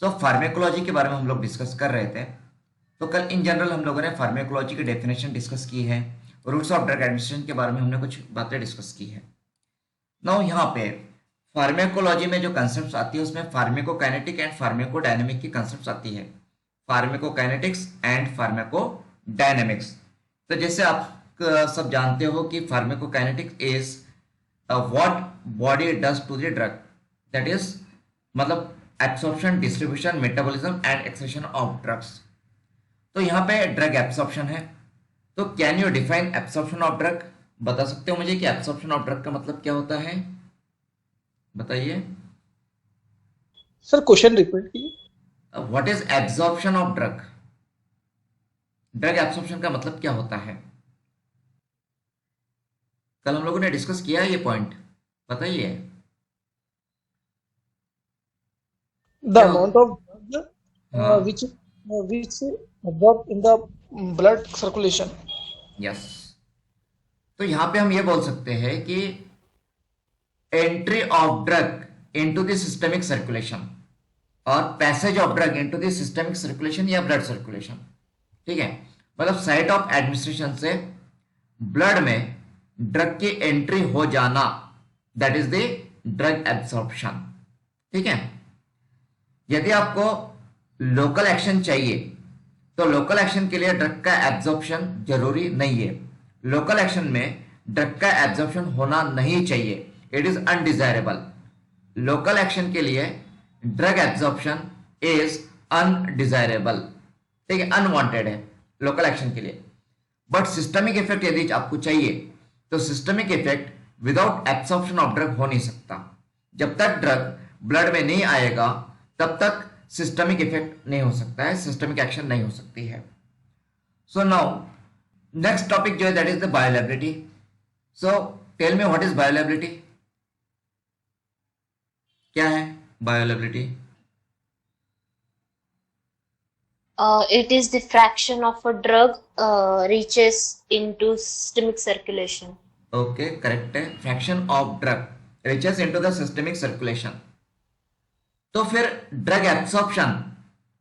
सो pharmacology के बारे में हम लोग डिस्कस कर रहे थे। तो कल इन जनरल हम लोगों ने फार्मेकोलॉजी की डेफिनेशन डिस्कस की है, रूट्स ऑफ ड्रग एडमिनिस्ट्रेशन के बारे में हमने कुछ बातें डिस्कस की है। नाउ यहाँ पे फार्मेकोलॉजी में जो कंसेप्ट आती है उसमें फार्मेकोकाइनेटिक एंड फार्मेकोडायनेमिक की कंसेप्ट आती है, फार्मेकोकाइनेटिक्स एंड फार्मेकोडायनेमिक्स। तो जैसे आप सब जानते हो कि pharmacokinetics is what body does to the drug, that is मतलब absorption, distribution, metabolism and excretion of drugs. तो यहाँ पे ड्रग एब्सॉर्प्शन है। तो can you define absorption of drug? बता सकते हो मुझे कि एब्सॉर्प्शन ऑफ ड्रग का मतलब क्या होता है? बताइए। सर क्वेश्चन रिपीट कीजिए। What is absorption of drug? Drug absorption का मतलब क्या होता है? कल हम लोगों ने डिस्कस किया है ये पॉइंट, बताइए। द क्या? अमाउंट ऑफ ड्रग हाँ। which absorbed in the blood circulation. Yes. तो यहाँ पे हम ये बोल सकते हैं कि entry of drug into the systemic circulation और passage of drug into the systemic circulation या ब्लड सर्कुलेशन। ठीक है, मतलब साइट ऑफ एडमिनिस्ट्रेशन से ब्लड में ड्रग की एंट्री हो जाना, that is the drug absorption. ठीक है। यदि आपको लोकल एक्शन चाहिए तो लोकल एक्शन के लिए ड्रग का एब्जॉर्प्शन जरूरी नहीं है। लोकल एक्शन में ड्रग का एब्जॉर्प्शन होना नहीं चाहिए, it is undesirable. Local action के लिए ड्रग एब्जॉर्प्शन इज अनडिजायरेबल, ठीक है, अनवांटेड है लोकल एक्शन के लिए। बट सिस्टमिक इफेक्ट यदि आपको चाहिए तो systemic effect without absorption of drug हो नहीं सकता। जब तक ड्रग ब्लड में नहीं आएगा तब तक सिस्टमिक इफेक्ट नहीं हो सकता है, सिस्टमिक एक्शन नहीं हो सकती है। सो नाउ नेक्स्ट टॉपिक जो है that is the bioavailability. So tell me what is bioavailability? क्या है bioavailability? It is the fraction of a drug reaches into systemic circulation. Okay, correct है, fraction of drug reaches into the systemic circulation. तो फिर drug absorption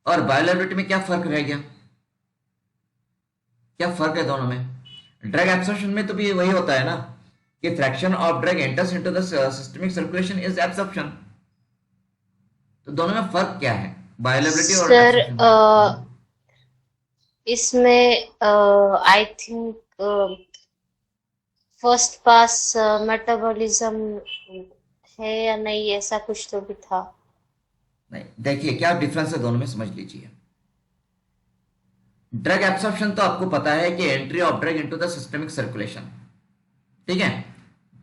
और बायोलैबिलिटी में क्या फर्क रह गया? क्या फर्क है दोनों में? ड्रग एब्सॉर्प्शन में तो भी वही होता है ना कि fraction of drug enters into the systemic circulation is absorption. तो दोनों में फर्क क्या है, बायोलैबिलिटी और सर एब्सॉर्प्शन में? इसमें I think first pass metabolism है या नहीं, ऐसा कुछ तो भी था। नहीं, देखिए क्या डिफरेंस है दोनों में, समझ लीजिए। ड्रग एब्सॉर्प्शन तो आपको पता है कि entry of drug into the systemic circulation, ठीक है।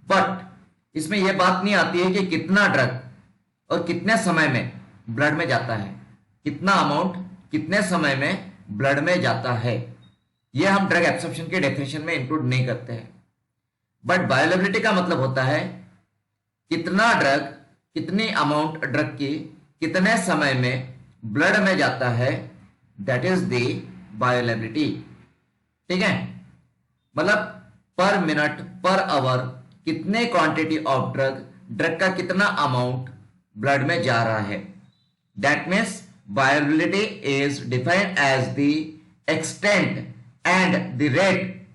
बट इसमें यह बात नहीं आती है कि कितना ड्रग और कितने समय में ब्लड में जाता है, कितना अमाउंट कितने समय में ब्लड में जाता है, यह हम ड्रग एब्सॉर्प्शन के डेफिनेशन में इंक्लूड नहीं करते हैं। बट बायोअवेलेबिलिटी का मतलब होता है कितना ड्रग, कितनी अमाउंट ड्रग की कितने समय में ब्लड में जाता है, दैट इज द बायोअवेलेबिलिटी। ठीक है, मतलब पर मिनट पर आवर कितने क्वांटिटी ऑफ ड्रग, ड्रग का कितना अमाउंट ब्लड में जा रहा है। That means bioavailability is defined as the extent and the rate,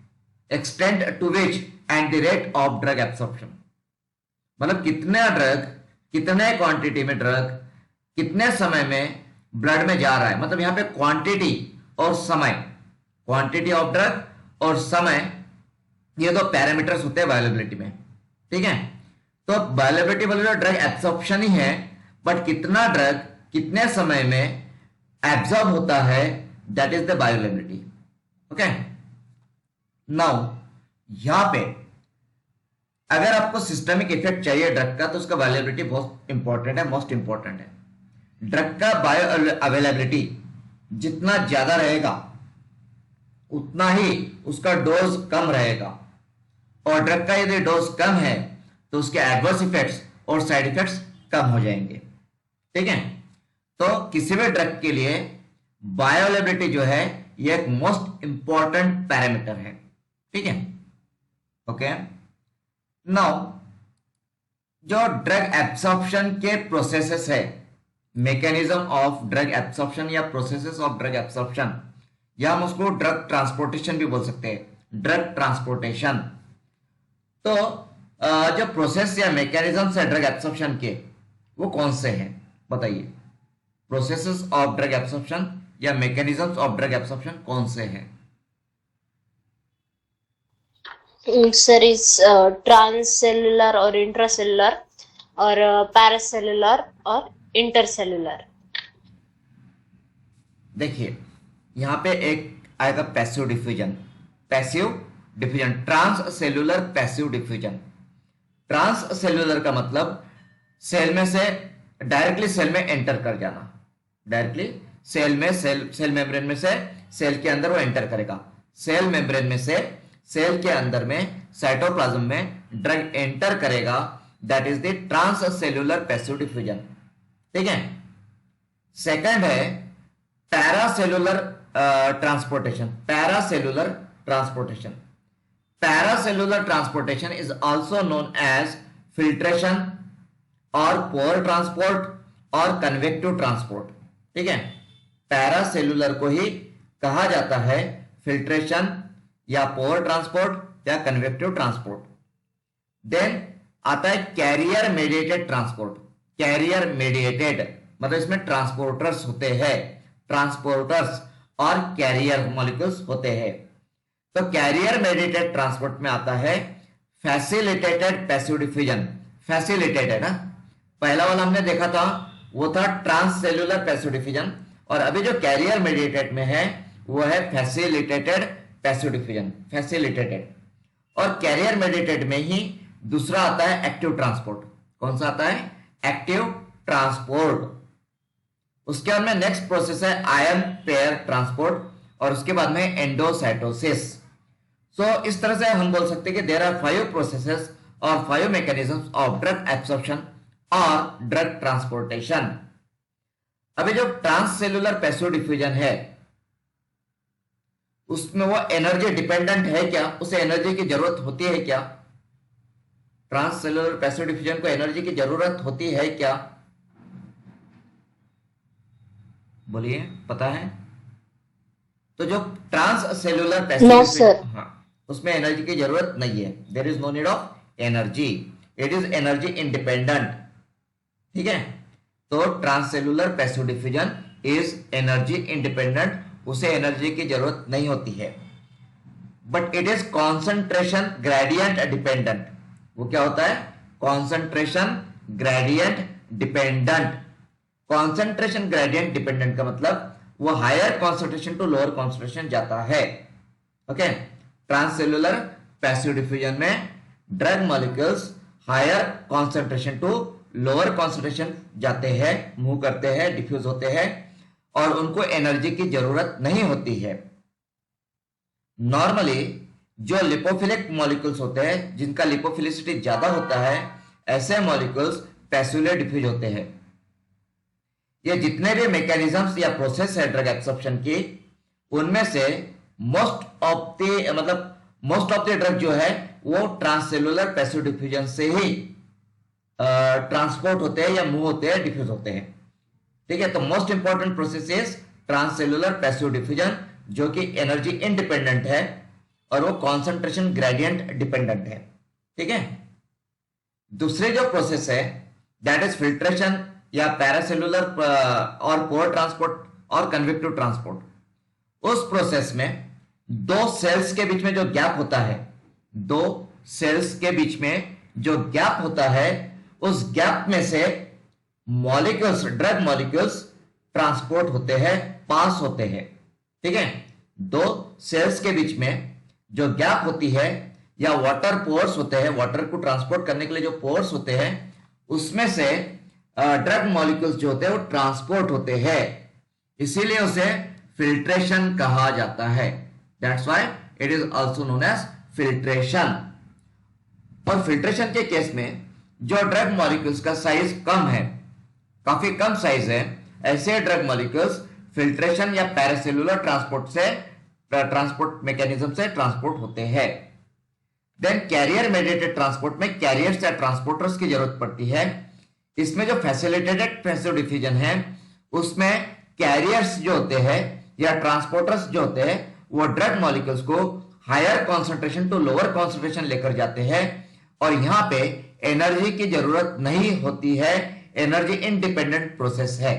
extent to which and the rate of drug absorption. मतलब कितना ड्रग, कितने क्वांटिटी में ड्रग कितने समय में ब्लड में जा रहा है। मतलब यहां पे क्वांटिटी और समय, क्वांटिटी ऑफ ड्रग और समय, ये दो पैरामीटर्स होते हैं बायोअवेलेबिलिटी में। ठीक है, तो बायोअवेलेबिलिटी बोले तो ड्रग एब्सॉर्प्शन ही है, बट कितना ड्रग कितने समय में एब्सॉर्ब होता है, that is the bioavailability. Okay, now यहां पे अगर आपको सिस्टमिक इफेक्ट चाहिए ड्रग का तो उसका बायोअवेलेबिलिटी बहुत इंपॉर्टेंट है, मोस्ट इंपॉर्टेंट है। ड्रग का बायो अवेलेबिलिटी जितना ज्यादा रहेगा उतना ही उसका डोज कम रहेगा, और ड्रग का यदि डोज कम है तो उसके एडवर्स इफेक्ट्स और साइड इफेक्ट्स कम हो जाएंगे। ठीक है, तो किसी भी ड्रग के लिए बायोअवेलेबिलिटी जो है ये एक मोस्ट इंपॉर्टेंट पैरामीटर है। ठीक है, ओके। नाउ जो ड्रग एब्सॉर्प्शन के प्रोसेसेस है, मैकेनिज्म ऑफ ड्रग एब्सॉर्प्शन या प्रोसेसेस ऑफ ड्रग एब्सॉर्प्शन, या हम उसको ड्रग ट्रांसपोर्टेशन भी बोल सकते हैं, ड्रग ट्रांसपोर्टेशन। तो जो प्रोसेस या मैकेनिज्म है ड्रग एब्सॉर्प्शन के, वो कौन से हैं बताइए? प्रोसेसेस ऑफ ड्रग एब्सॉर्प्शन या मैकेनिज्म्स ऑफ ड्रग एब्सॉर्प्शन कौन से हैं? Sir, is transcellular or intracellular or paracellular or intercellular? देखिए यहां पे एक आएगा passive diffusion, passive diffusion, transcellular passive diffusion. Transcellular का मतलब सेल में से डायरेक्टली सेल में एंटर कर जाना, डायरेक्टली सेल में, सेल मेम्ब्रेन में से सेल के अंदर वो एंटर करेगा। सेल मेम्ब्रेन में से सेल के अंदर में साइटोप्लाज्म में ड्रग एंटर करेगा, that is the transcellular passive diffusion. ठीक है। सेकंड है paracellular transportation, paracellular transportation. Paracellular transportation is also known as filtration और पोर ट्रांसपोर्ट और कन्वेक्टिव ट्रांसपोर्ट। ठीक है, पैरासेलुलर को ही कहा जाता है फिल्ट्रेशन या पोर ट्रांसपोर्ट या कन्वेक्टिव ट्रांसपोर्ट। देन आता है carrier mediated transport. Carrier mediated मतलब इसमें ट्रांसपोर्टर्स होते हैं, ट्रांसपोर्टर्स और कैरियर मॉलिक्यूल्स होते हैं। तो कैरियर मेडिएटेड ट्रांसपोर्ट में आता है फैसिलिटेटेड पैसिव डिफ्यूजन। फैसिलिटेटेड ना, पहला वाला हमने देखा था वो था ट्रांससेलुलर पैसिव डिफ्यूजन, और अभी जो कैरियर मेडिएटेड में है वो है फैसिलिटेटेड पैसिव डिफ्यूजन, फैसिलिटेटेड। और कैरियर मेडिएटेड में ही दूसरा आता है एक्टिव ट्रांसपोर्ट। कौन सा आता है? Active transport. उसके बाद में नेक्स्ट प्रोसेस है आयन पेयर ट्रांसपोर्ट, और उसके बाद में एंडोसाइटोसिस। सो इस तरह से हम बोल सकते हैं कि देयर आर 5 प्रोसेसेस और 5 मैकेनिज्म्स ऑफ ड्रग एब्सॉर्प्शन और ड्रग ट्रांसपोर्टेशन। अभी जो ट्रांससेलुलर पैसिव डिफ्यूजन है उसमें वो एनर्जी डिपेंडेंट है क्या? उसे एनर्जी की जरूरत होती है क्या? ट्रांससेलुलर पैसिव डिफ्यूजन को एनर्जी की जरूरत होती है क्या? बोलिए, पता है? तो जो ट्रांससेलुलर पैसिव डिफ्यूजन, हाँ, उसमें एनर्जी की जरूरत नहीं है। There is no need of energy, it is energy independent. ठीक है, तो transcellular passive diffusion is energy independent, उसे एनर्जी की जरूरत नहीं होती है। But it is concentration gradient dependent. वो क्या होता है? Concentration gradient dependent. Concentration gradient dependent का मतलब वो higher concentration to lower concentration जाता है। ओके, ट्रांससेलुलर पैसिव डिफ्यूजन में drug molecules higher concentration to lower concentration जाते हैं, मूव करते हैं, डिफ्यूज होते हैं, और उनको एनर्जी की जरूरत नहीं होती है। नॉर्मली जो लिपोफिलिक मॉलिक्यूल्स होते हैं, जिनका लिपोफिलिसिटी ज्यादा होता है, ऐसे मॉलिक्यूल्स पैसिवली डिफ्यूज होते हैं। ये जितने भी मैकेनिज्म्स या प्रोसेस है ड्रग एब्सॉर्प्शन की, उनमें से मोस्ट ऑफ द ड्रग जो है वो ट्रांससेलुलर पैसिव डिफ्यूजन से ही ट्रांसपोर्ट होते हैं या मूव होते हैं, डिफ्यूज होते हैं। ठीक है, तो most important process is transcellular passive diffusion, जो कि एनर्जी इंडिपेंडेंट है और वो कॉन्सेंट्रेशन ग्रेडियंट डिपेंडेंट है। ठीक है, दूसरे जो प्रोसेस है दैट इज फिल्ट्रेशन या पैरासेलुलर और पोर ट्रांसपोर्ट और कन्वेक्टिव ट्रांसपोर्ट। उस प्रोसेस में दो सेल्स के बीच में जो गैप होता है, दो सेल्स के बीच में जो गैप होता है, उस गैप में से मॉलिक्यूल्स, ड्रग मॉलिक्यूल्स ट्रांसपोर्ट होते हैं, पास होते हैं। ठीक है, दो सेल्स के बीच में जो गैप होती है या वाटर पोर्स होते हैं, वाटर को ट्रांसपोर्ट करने के लिए जो पोर्स होते हैं, उसमें से ड्रग मॉलिक्यूल्स जो होते हैं वो ट्रांसपोर्ट होते हैं, इसीलिए उसे फिल्ट्रेशन कहा जाता है। That's why it is also known as filtration. और फिल्ट्रेशन के केस में जो ड्रग मॉलिक्यूल्स का साइज कम है, काफी कम साइज है, ऐसे ड्रग मॉलिक्यूल्स फिल्ट्रेशन या पैरासेलुलर ट्रांसपोर्ट मैकेनिज्म से ट्रांसपोर्ट होते हैं। देन कैरियर मेडिएटेड ट्रांसपोर्ट में कैरियर्स या ट्रांसपोर्टर्स की जरूरत पड़ती है। इसमें जो फैसिलिटेटेड पैसिव डिफ्यूजन है उसमें कैरियर्स जो होते हैं या ट्रांसपोर्टर्स जो होते हैं वो ड्रग मॉलिक्यूल्स को higher concentration to lower concentration लेकर जाते हैं और यहां पे एनर्जी की जरूरत नहीं होती है, एनर्जी इंडिपेंडेंट प्रोसेस है।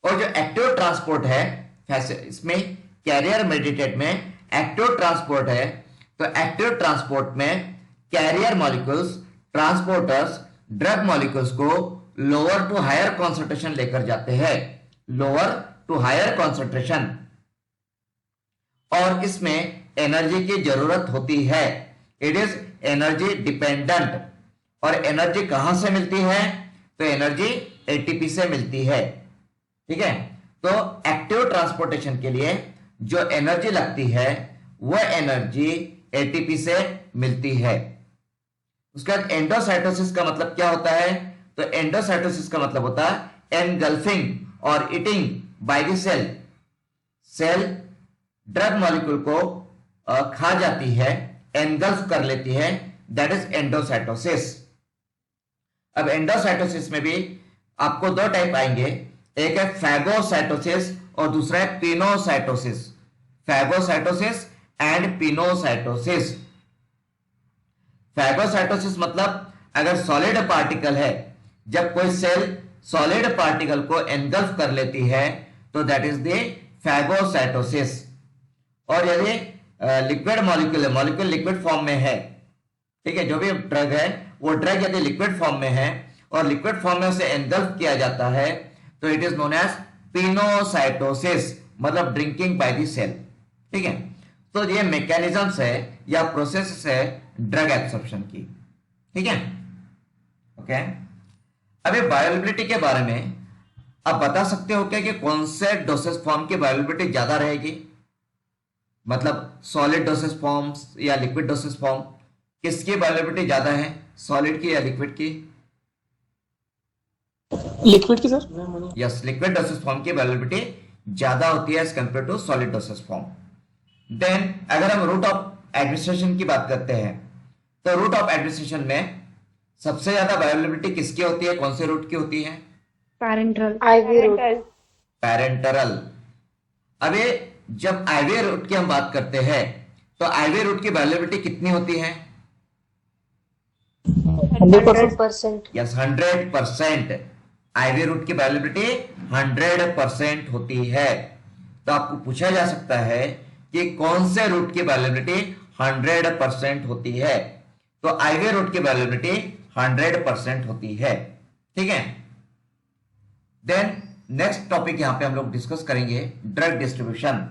और जो एक्टिव ट्रांसपोर्ट है इसमें कैरियर मेडिटेट में एक्टिव ट्रांसपोर्ट है, तो एक्टिव ट्रांसपोर्ट में carrier molecules transporters drug molecules को लोअर टू हायर कॉन्सेंट्रेशन लेकर जाते हैं, लोअर टू हायर कॉन्सेंट्रेशन, और इसमें एनर्जी की जरूरत होती है। It is energy dependent. और एनर्जी कहां से मिलती है? तो एनर्जी एटीपी से मिलती है। ठीक है, तो एक्टिव ट्रांसपोर्टेशन के लिए जो एनर्जी लगती है वह एनर्जी एटीपी से मिलती है। उसके बाद एंडोसाइटोसिस का मतलब क्या होता है? तो एंडोसाइटोसिस का मतलब होता है एनगल्फिंग और eating by the cell. Cell drug molecule को खा जाती है, एनगल्फ कर लेती है, दैट इज एंडोसाइटोसिस। अब एंडोसाइटोसिस में भी आपको दो टाइप आएंगे, एक है फैगोसाइटोसिस और दूसरा है pinocytosis. Phagocytosis and pinocytosis. Phagocytosis मतलब अगर सॉलिड पार्टिकल है, जब कोई सेल सॉलिड पार्टिकल को एनगल्फ कर लेती है तो दैट इज द फैगोसाइटोसिस। और यदि लिक्विड मॉलिक्यूल है, मॉलिक्यूल लिक्विड फॉर्म में है, ठीक है, जो भी ड्रग है वो ड्रग यदि लिक्विड फॉर्म में है और लिक्विड फॉर्म में उसे एनगल्फ किया जाता है तो it is known as pinocytosis, मतलब ड्रिंकिंग बाय द सेल। ठीक है, तो ये मैकेनिज्म्स है या प्रोसेस है ड्रग एब्सॉर्प्शन की। ठीक है, ओके। अभी बायोअवेलेबिलिटी के बारे में आप बता सकते हो क्या कि कौन से डोसेज फॉर्म की बायोअवेलेबिलिटी ज्यादा रहेगी? मतलब सॉलिड डोसेज फॉर्म्स या लिक्विड डोसेज फॉर्म, किसकी बायोअवेलेबिलिटी ज्यादा है, सॉलिड की या लिक्विड की? लिक्विड की sir. Yes, liquid dosage form की बायोअवेलेबिलिटी ज्यादा होती है as compare to solid dosage form. Then अगर हम रूट ऑफ एडमिनिस्ट्रेशन की बात करते हैं तो रूट ऑफ एडमिनिस्ट्रेशन में सबसे ज्यादा बायोअवेलेबिलिटी किसकी होती है, कौन से रूट की होती है? पैरेंटल। IV route. पैरेंटरल। अभी जब आईवी रूट की हम बात करते हैं तो आईवी रूट की बायोअवेलेबिलिटी कितनी होती है? 100%. यस, 100%। आईवी रूट की बायोअवेलेबिलिटी 100% होती है। तो आपको पूछा जा सकता है कि कौन से रूट की बायोअवेलेबिलिटी 100% होती है? तो आईवी रूट की बायोअवेलेबिलिटी 100% होती है। ठीक है, देन नेक्स्ट टॉपिक यहां पे हम लोग डिस्कस करेंगे ड्रग डिस्ट्रीब्यूशन।